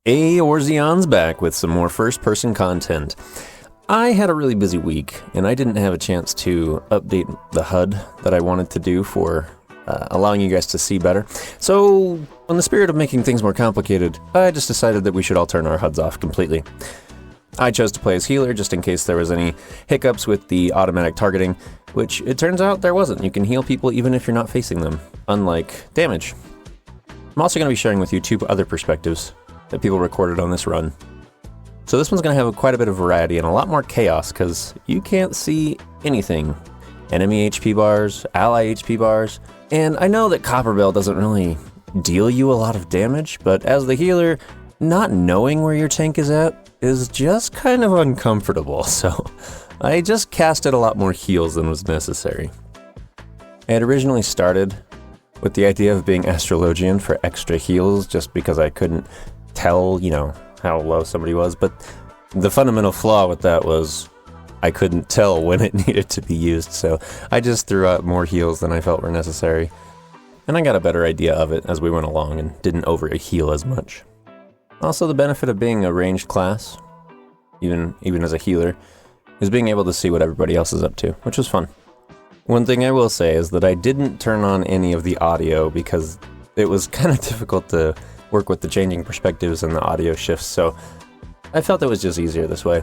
Eorzion's back with some more first-person content. I had a really busy week, and I didn't have a chance to update the HUD that I wanted to do for allowing you guys to see better. So, in the spirit of making things more complicated, I just decided that we should all turn our HUDs off completely. I chose to play as healer just in case there was any hiccups with the automatic targeting, which it turns out there wasn't. You can heal people even if you're not facing them, unlike damage. I'm also going to be sharing with you two other perspectives that people recorded on this run. So this one's going to have quite a bit of variety and a lot more chaos because you can't see anything. Enemy HP bars, ally HP bars, and I know that Copperbell doesn't really deal you a lot of damage, but as the healer, not knowing where your tank is at is just kind of uncomfortable, so I just casted a lot more heals than was necessary. I had originally started with the idea of being Astrologian for extra heals just because I couldn't tell, how low somebody was, but the fundamental flaw with that was I couldn't tell when it needed to be used, so I just threw out more heals than I felt were necessary. And I got a better idea of it as we went along and didn't over-heal as much. Also, the benefit of being a ranged class, even as a healer, is being able to see what everybody else is up to, which was fun. One thing I will say is that I didn't turn on any of the audio because it was kind of difficult to work with the changing perspectives and the audio shifts, so I felt it was just easier this way.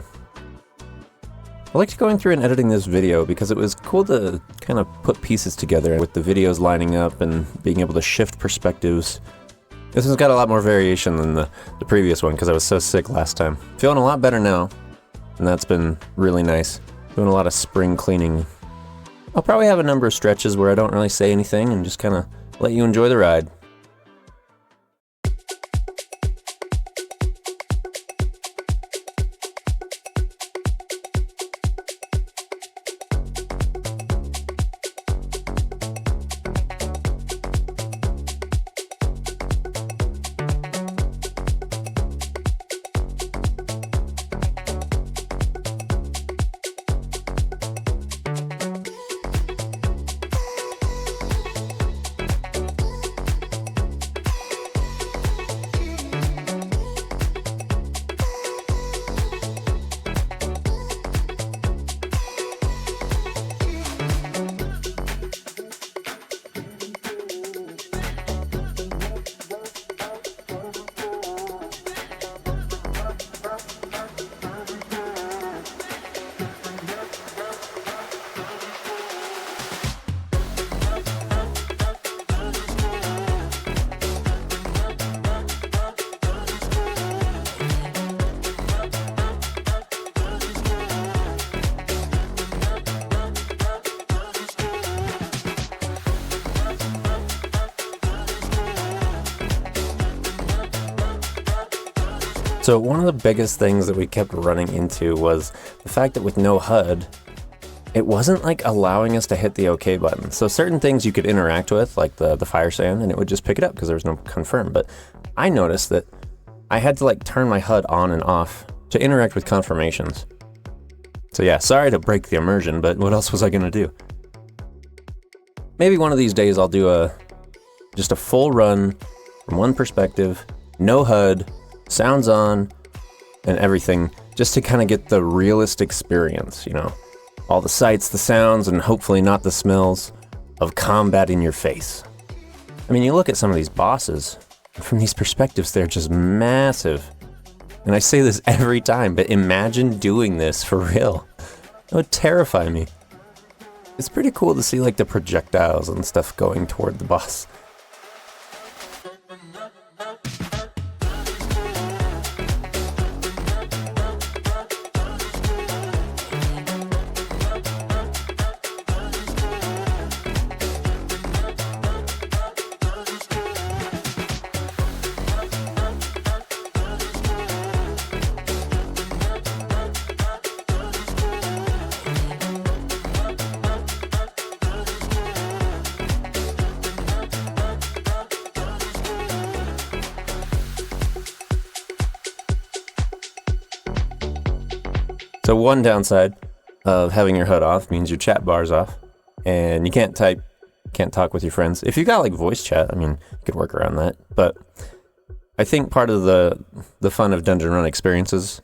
I liked going through and editing this video because it was cool to kind of put pieces together with the videos lining up and being able to shift perspectives. This one's got a lot more variation than the previous one because I was so sick last time. Feeling a lot better now, and that's been really nice. Doing a lot of spring cleaning. I'll probably have a number of stretches where I don't really say anything and just kind of let you enjoy the ride. So one of the biggest things that we kept running into was the fact that with no HUD, it wasn't like allowing us to hit the OK button. So certain things you could interact with, like the fire sand, and it would just pick it up because there was no confirm. But I noticed that I had to turn my HUD on and off to interact with confirmations. So yeah, sorry to break the immersion, but what else was I gonna do? Maybe one of these days I'll do just a full run from one perspective, no HUD, sounds on, and everything, just to kind of get the realist experience, all the sights, the sounds, and hopefully not the smells of combat in your face. I mean, you look at some of these bosses, and from these perspectives, they're just massive. And I say this every time, but imagine doing this for real. It would terrify me. It's pretty cool to see the projectiles and stuff going toward the boss. So one downside of having your HUD off means your chat bar's off, and you can't type, can't talk with your friends. If you got like voice chat, I mean, you could work around that. But I think part of the fun of dungeon run experiences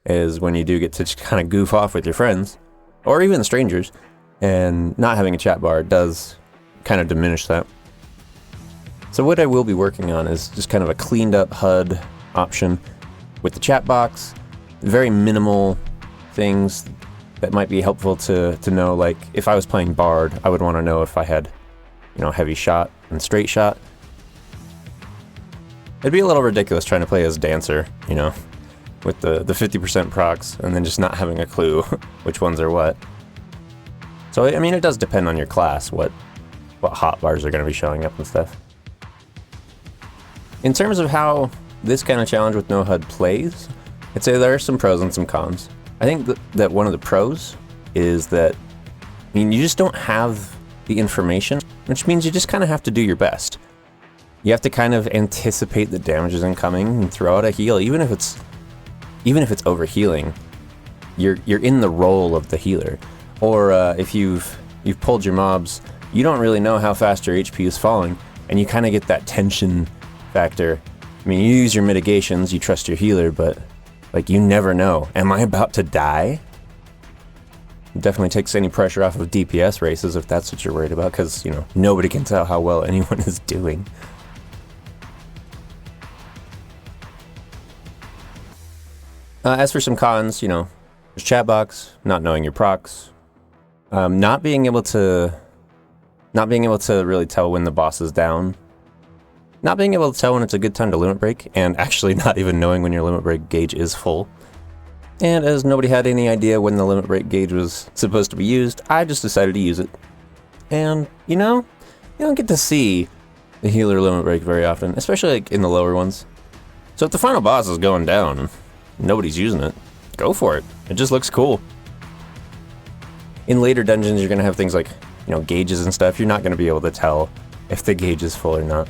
is when you do get to kind of goof off with your friends, or even strangers, and not having a chat bar does kind of diminish that. So what I will be working on is just kind of a cleaned up HUD option with the chat box, very minimal things that might be helpful to know. Like if I was playing Bard, I would want to know if I had, heavy shot and straight shot. It'd be a little ridiculous trying to play as Dancer, with the 50% procs and then just not having a clue which ones are what. So, I mean, it does depend on your class, what hotbars are going to be showing up and stuff. In terms of how this kind of challenge with No HUD plays, I'd say there are some pros and some cons. I think that one of the pros is that, you just don't have the information, which means you just kind of have to do your best. You have to kind of anticipate the damage is incoming and throw out a heal, even if it's overhealing. You're in the role of the healer. Or if you've pulled your mobs, you don't really know how fast your HP is falling, and you kind of get that tension factor. I mean, you use your mitigations, you trust your healer, but you never know. Am I about to die? It definitely takes any pressure off of DPS races if that's what you're worried about, because nobody can tell how well anyone is doing. As for some cons, there's chat box, not knowing your procs, not being able to really tell when the boss is down, not being able to tell when it's a good time to limit break, and actually not even knowing when your limit break gauge is full. And as nobody had any idea when the limit break gauge was supposed to be used, I just decided to use it. And, you don't get to see the healer limit break very often, especially in the lower ones. So if the final boss is going down, nobody's using it, go for it. It just looks cool. In later dungeons, you're going to have things like, gauges and stuff. You're not going to be able to tell if the gauge is full or not.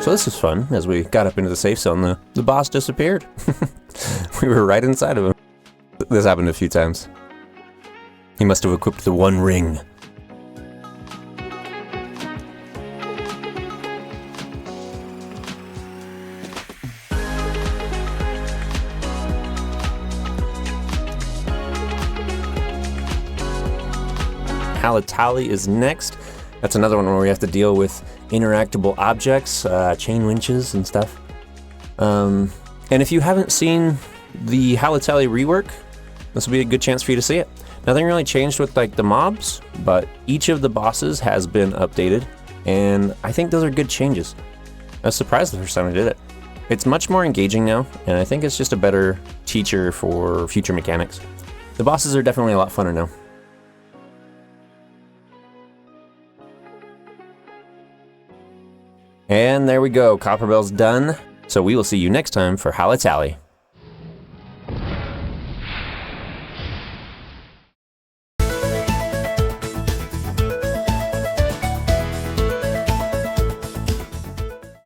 So this was fun. As we got up into the safe zone, the boss disappeared. We were right inside of him. This happened a few times. He must have equipped the one ring. Halatali is next. That's another one where we have to deal with interactable objects, chain winches and stuff. And if you haven't seen the Halatali rework, this will be a good chance for you to see it. Nothing really changed with the mobs, but each of the bosses has been updated, and I think those are good changes. I was surprised the first time I did it. It's much more engaging now, and I think it's just a better teacher for future mechanics. The bosses are definitely a lot funner now. And there we go, Copperbell's done. So we will see you next time for Halatali.